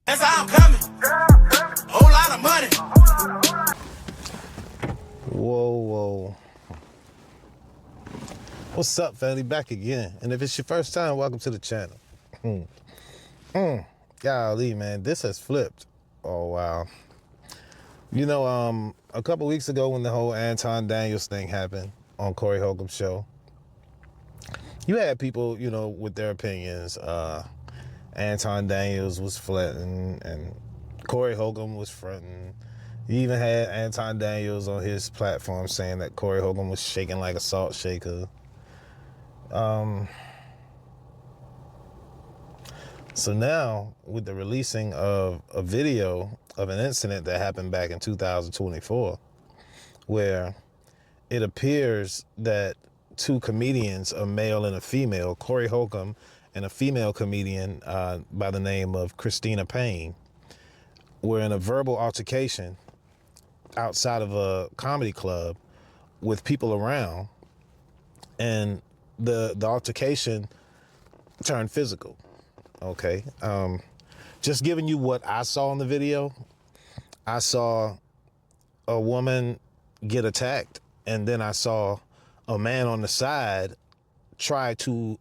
That's how I'm coming. Whole lot of money. Whoa. What's up, family? Back again. And if it's your first time, welcome to the channel. Golly, man, this has flipped. Oh, wow. You know, a couple weeks ago when the whole Anton Daniels thing happened on Corey Holcomb's show, you had people, you know, with their opinions. Anton Daniels was fronting and Corey Holcomb was fronting. You even had Anton Daniels on his platform saying that Corey Holcomb was shaking like a salt shaker. So now, with the releasing of a video of an incident that happened back in 2024, where it appears that two comedians, a male and a female, Corey Holcomb and a female comedian by the name of Christina Payne, were in a verbal altercation outside of a comedy club with people around, and the altercation turned physical. Okay, just giving you what I saw in the video. I saw a woman get attacked, and then I saw a man on the side try to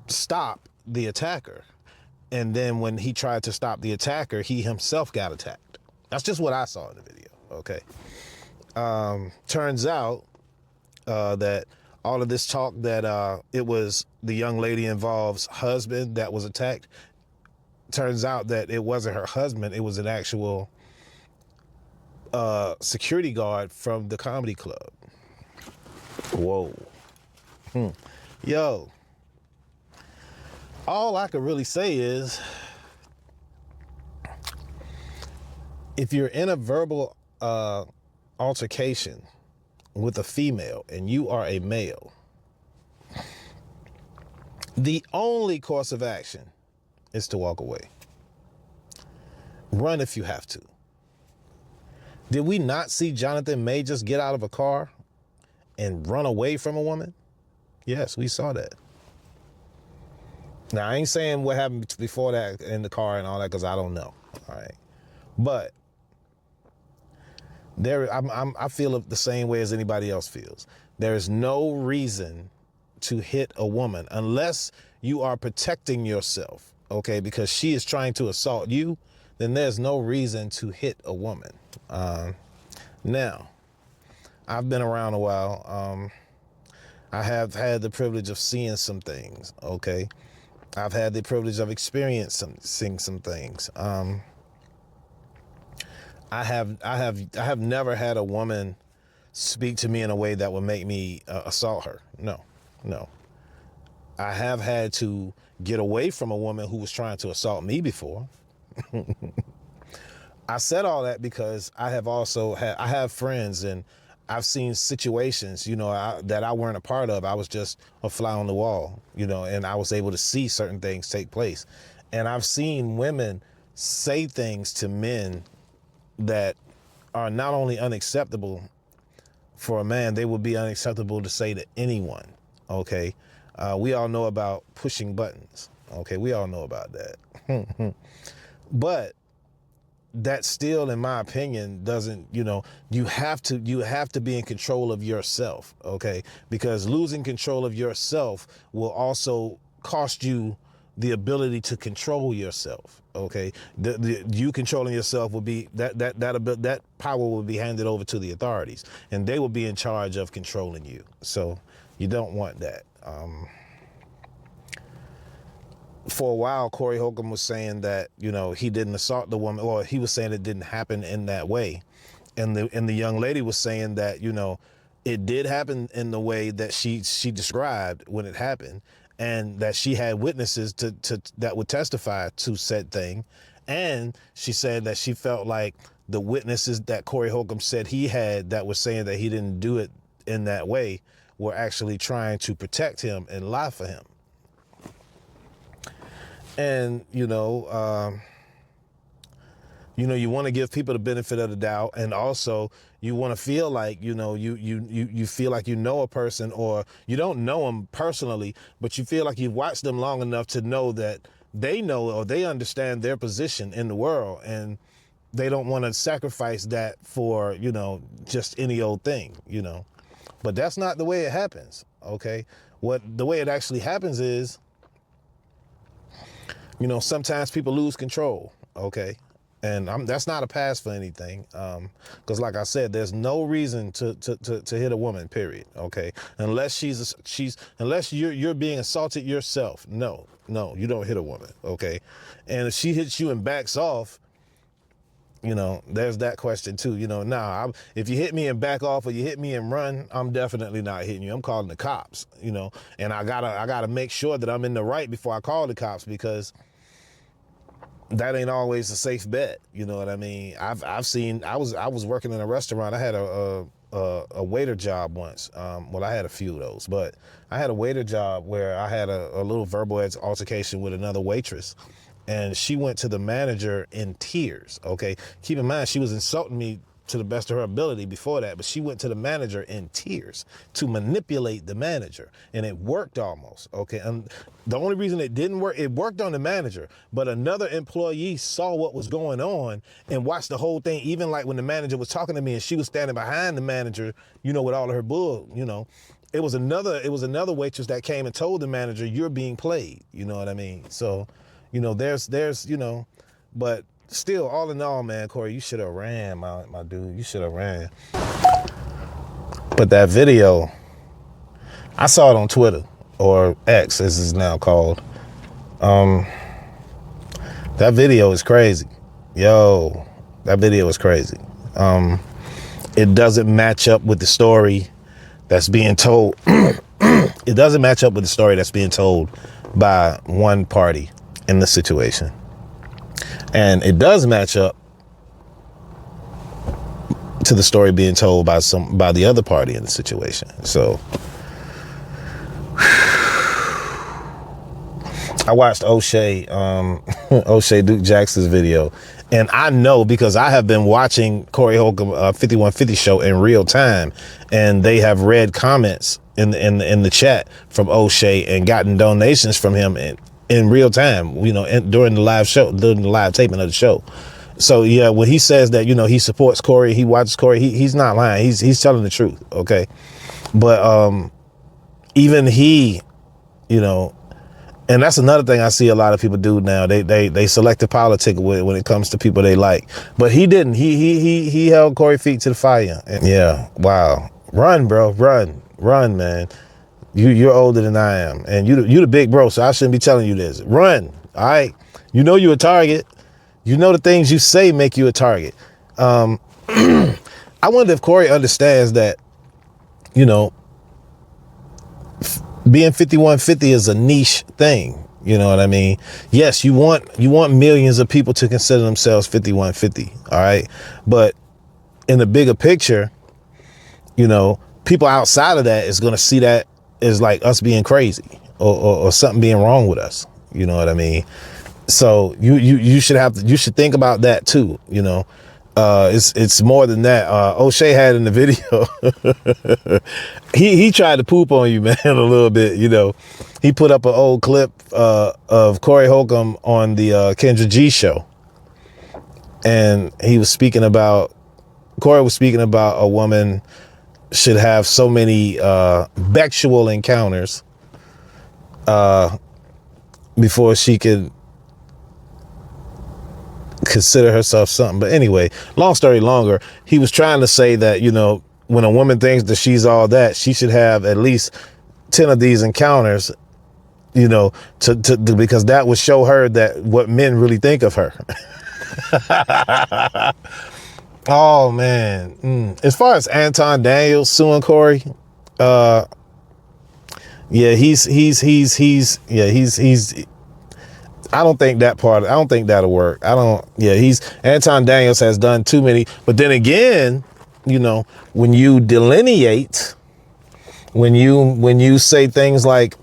stop the attacker. And then when he tried to stop the attacker, he himself got attacked. That's just what I saw in the video, okay? Turns out that all of this talk that it was the young lady involved's husband that was attacked, turns out that it wasn't her husband, it was an actual security guard from the comedy club. Whoa. Yo, all I could really say is, if you're in a verbal altercation with a female and you are a male, the only course of action is to walk away. Run if you have to. Did we not see Jonathan May just get out of a car and run away from a woman? Yes, we saw that. Now, I ain't saying what happened before that in the car and all that, because I don't know, all right? But I feel the same way as anybody else feels. There is no reason to hit a woman unless you are protecting yourself, okay? Because she is trying to assault you, then there's no reason to hit a woman. Now, I've been around a while. I have had the privilege of seeing some things, okay? I've had the privilege of experiencing some things. I have never had a woman speak to me in a way that would make me assault her. No. I have had to get away from a woman who was trying to assault me before. I said all that because I have friends, and I've seen situations, you know, that I weren't a part of. I was just a fly on the wall, you know, and I was able to see certain things take place. And I've seen women say things to men that are not only unacceptable for a man, they would be unacceptable to say to anyone, okay? We all know about pushing buttons, okay? We all know about that. But that still, in my opinion, doesn't, you know, you have to be in control of yourself, okay? Because losing control of yourself will also cost you the ability to control yourself, okay? You controlling yourself will be, that power will be handed over to the authorities, and they will be in charge of controlling you. So you don't want that. For a while, Corey Holcomb was saying that, you know, he didn't assault the woman, or he was saying it didn't happen in that way. And the young lady was saying that, you know, it did happen in the way that she described when it happened, and that she had witnesses that would testify to said thing. And she said that she felt like the witnesses that Corey Holcomb said he had that were saying that he didn't do it in that way were actually trying to protect him and lie for him. And, you know, you want to give people the benefit of the doubt, and also you want to feel like, you know, you feel like you know a person, or you don't know them personally, but you feel like you've watched them long enough to know that they know or they understand their position in the world, and they don't want to sacrifice that for, you know, just any old thing, you know. But that's not the way it happens, okay? The way it actually happens is, you know, sometimes people lose control, okay? And that's not a pass for anything, because like I said, there's no reason to hit a woman, period, okay? Unless unless you're being assaulted yourself. No, you don't hit a woman, okay? And if she hits you and backs off, you know, there's that question too. You know, if you hit me and back off or you hit me and run, I'm definitely not hitting you. I'm calling the cops, you know, and I gotta make sure that I'm in the right before I call the cops, because that ain't always a safe bet. You know what I mean? I've seen, I was working in a restaurant. I had a waiter job once. Well, I had a few of those, but I had a waiter job where I had a little verbal altercation with another waitress. And she went to the manager in tears, okay? Keep in mind, she was insulting me to the best of her ability before that, but she went to the manager in tears to manipulate the manager, and it worked almost, okay? And the only reason it didn't work, it worked on the manager, but another employee saw what was going on and watched the whole thing, even like when the manager was talking to me and she was standing behind the manager, you know, with all of her bull, you know. It was another waitress that came and told the manager, "You're being played," you know what I mean? So, you know, there's, you know, but still, all in all, man, Corey, you should have ran, my dude. You should have ran. But that video, I saw it on Twitter, or X, as it's now called. That video is crazy. Yo, that video is crazy. It doesn't match up with the story that's being told. It doesn't match up with the story that's being told by one party in the situation. And it does match up to the story being told by the other party in the situation. So I watched O'Shea Duke Jackson's video, and I know because I have been watching Corey Holcomb 5150 show in real time, and they have read comments in the chat from O'Shea and gotten donations from him in real time, you know, during the live taping of the show. So yeah, when he says that, you know, he supports Corey, he watches Corey, he's not lying. He's telling the truth, okay? But even he, you know, and that's another thing I see a lot of people do now. They selective politic when it comes to people they like. But he didn't. He held Corey's feet to the fire. And yeah, wow. Run, bro, run, man. You're older than I am, and you the big bro, so I shouldn't be telling you this. Run, all right? You know you're a target. You know the things you say make you a target. I wonder if Corey understands that, you know, being 5150 is a niche thing. You know what I mean? Yes, you want millions of people to consider themselves 5150, all right? But in the bigger picture, you know, people outside of that is going to see that is like us being crazy or something being wrong with us. You know what I mean? So you should think about that too. You know, it's more than that. O'Shea had in the video, he tried to poop on you, man, a little bit. You know, he put up an old clip of Corey Holcomb on the Kendra G show, and Corey was speaking about a woman should have so many sexual encounters before she could consider herself something. But anyway, long story longer, he was trying to say that, you know, when a woman thinks that she's all that, she should have at least 10 of these encounters, you know, because that would show her that what men really think of her. Oh man. As far as Anton Daniels suing Corey, yeah, he's I don't think that'll work. Anton Daniels has done too many, but then again, you know, when you delineate, when you say things like,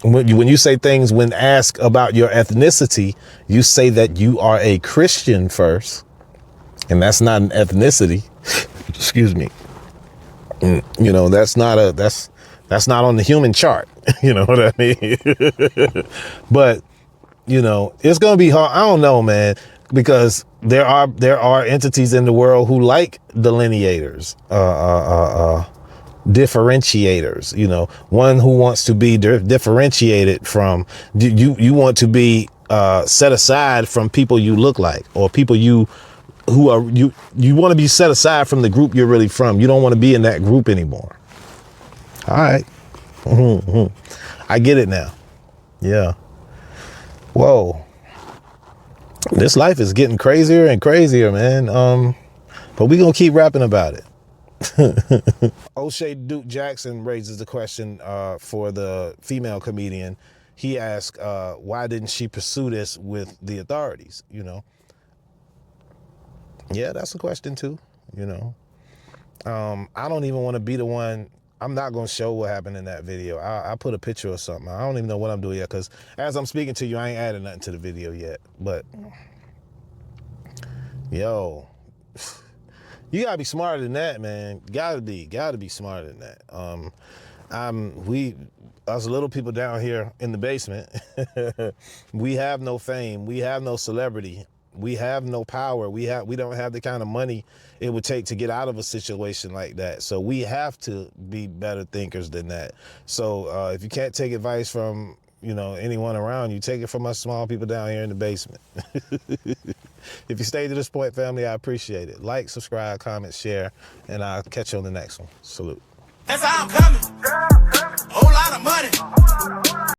when you say things when asked about your ethnicity, you say that you are a Christian first. And that's not an ethnicity. Excuse me. You know, that's not on the human chart. You know what I mean? But you know, it's gonna be hard. I don't know, man, because there are entities in the world who like delineators, differentiators. You know, one who wants to be differentiated from you want to be set aside from people you look like, or people you want to be set aside from the group you're really from. You don't want to be in that group anymore. All right. I get it now. Yeah. Whoa. This life is getting crazier and crazier, man. But we gonna keep rapping about it. O'Shea Duke Jackson raises the question for the female comedian. He asked, why didn't she pursue this with the authorities, you know? Yeah, that's a question too, you know. I don't even want to be the one. I'm not going to show what happened in that video. I put a picture or something. I don't even know what I'm doing yet, because as I'm speaking to you, I ain't adding nothing to the video yet. But, yo, you got to be smarter than that, man. Got to be smarter than that. Us little people down here in the basement, we have no fame. We have no celebrity. We have no power. We don't have the kind of money it would take to get out of a situation like that. So we have to be better thinkers than that. So if you can't take advice from, you know, anyone around you, take it from us small people down here in the basement. If you stayed to this point, family, I appreciate it. Like, subscribe, comment, share, and I'll catch you on the next one. Salute. That's how I'm coming. Whole lot of money.